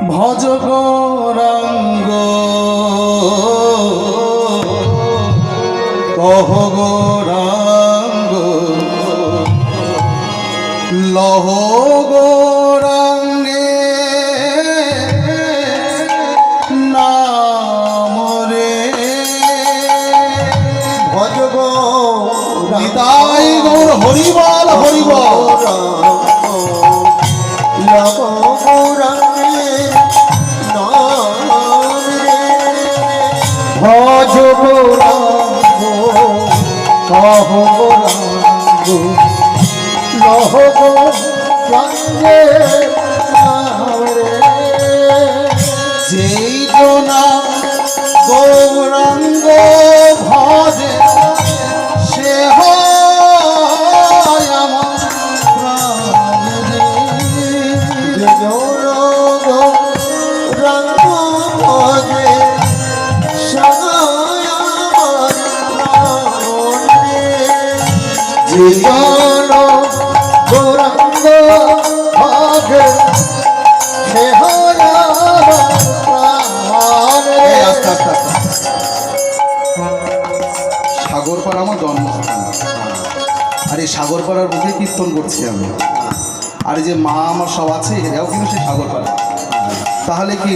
ভজ গৌরাঙ্গ কহ গৌরাঙ্গ লহ গৌরাঙ্গে নাম রে ভজ নিতাই গৌর হরিবল হরিবল লহ গৌরাঙ্গে নাম রে ভজ গৌরাঙ্গ কহ গৌরাঙ্গ লহ গৌরাঙ্গে নাম রে যেই জনা গৌরাঙ্গ ভজে সে হয় আমার প্রাণ রে। গৌরাঙ্গ ভজে সহায় আমার প্রাণ রে জীবন গৌরাঙ্গ ভজে সে হয় আমার প্রাণ রে। আস্তে আস্তে আস্তে সাগরপাড়া আমার জন্মস্থান, আর এই সাগরপাড়ার বুকে কীর্তন করছি আমি, আর এই যে মা আমার সব আছে এরাও কিন্তু সেই সাগরপাড়া। তাহলে কি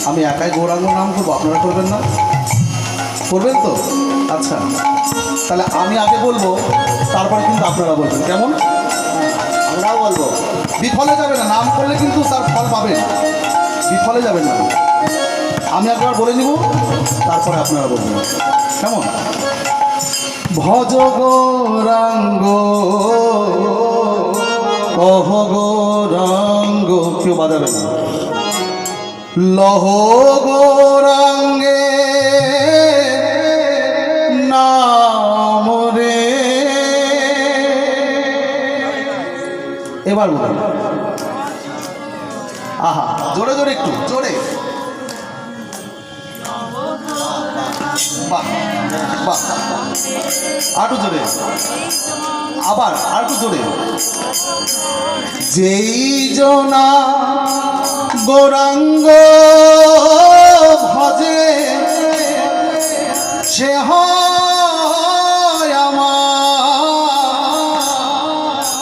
আমি একাই গৌরাঙ্গ নাম করবো, আপনারা করবেন না? করবেন তো? আচ্ছা, তাহলে আমি আগে বলবো, তারপরে কিন্তু আপনারা বলবেন, কেমন? আমরাও বলবো। বিফলে যাবে না, নাম করলে কিন্তু তার ফল পাবেন, বিফলে যাবেন না। আমি একবার বলে নিব, তারপরে আপনারা বলবেন, কেমন? ভজ গৌরাঙ্গ কহ গৌরাঙ্গ, কেউ বাজাবে না, লহ গৌরাঙ্গে নাম রে। এবার বলুন, আহা জোরে জোরে, একটু জোরে, বাহ বাহ, আরো জোরে, আবার আর একটু জোরে। যেই জনা গৌরাঙ্গ ভজে সে হয় আমার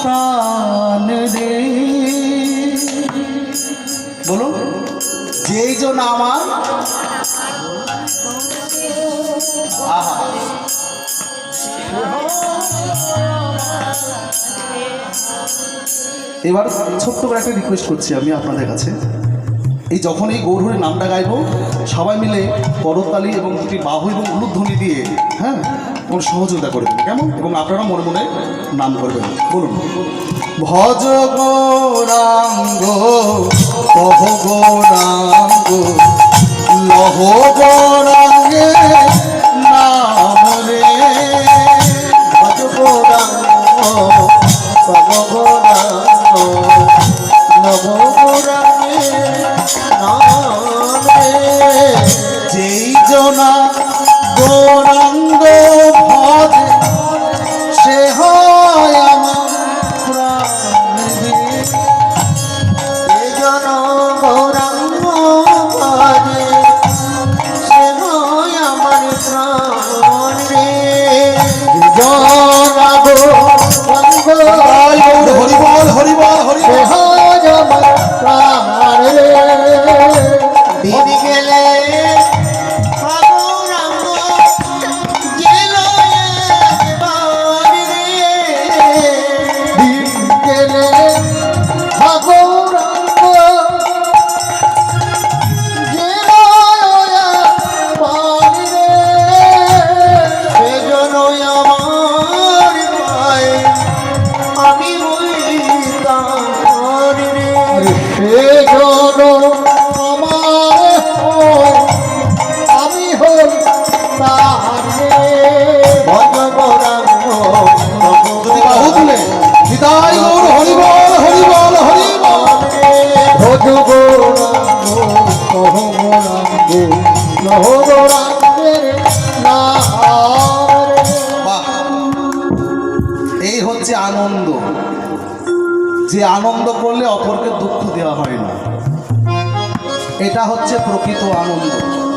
প্রাণ রে। বলুন, যেই জনা আমার, আহা এবার ছোট্ট করে একটা রিকোয়েস্ট করছি আমি আপনাদের কাছে, এই যখন এই গৌরহরির নামটা গাইব সবাই মিলে করতালি এবং দুটি বাহু এবং উলুধ্বনি দিয়ে, হ্যাঁ, এবং সহযোগিতা করবেন, কেমন? এবং আপনারা মনে মনে নাম করবেন। বলুন, ভজ গৌরাঙ্গ কহ গৌরাঙ্গ লহ গৌরাঙ্গে নাম রে। ভজ গৌরাঙ্গ কহ গৌরাঙ্গ লহ গৌরাঙ্গে নাম রে যেই জনা গৌরাঙ্গ ভজে সে হয় আমার প্রাণ রে। জন গৌরাঙ্গ ভজে সে হয় আমার প্রাণ রে জন গৌরাঙ্গ হরিবল হরিবল সে হরিবল। হয় আমার প্রাণ রে দিন গেলে গৌরাঙ্গ গেল একবার রে দিন গেলে গৌরাঙ্গ গেল একবার রে সেজন্য আমার পায়ে আমি বলিতাম রে সেজন্য আমার আমি হই তার রে ভজ গৌরাঙ্গ যদি বাহু তুলে নিতাই গৌর হরিবল হরিবল হরিবল। ভজ গৌরাঙ্গ কহ গৌরাঙ্গ লহ গৌরাঙ্গের নাম রে। বাহ, এই হচ্ছে আনন্দ, যে আনন্দ করলে অপরকে দুঃখ দেওয়া হয় না। এটা হচ্ছে প্রকৃত আনন্দ।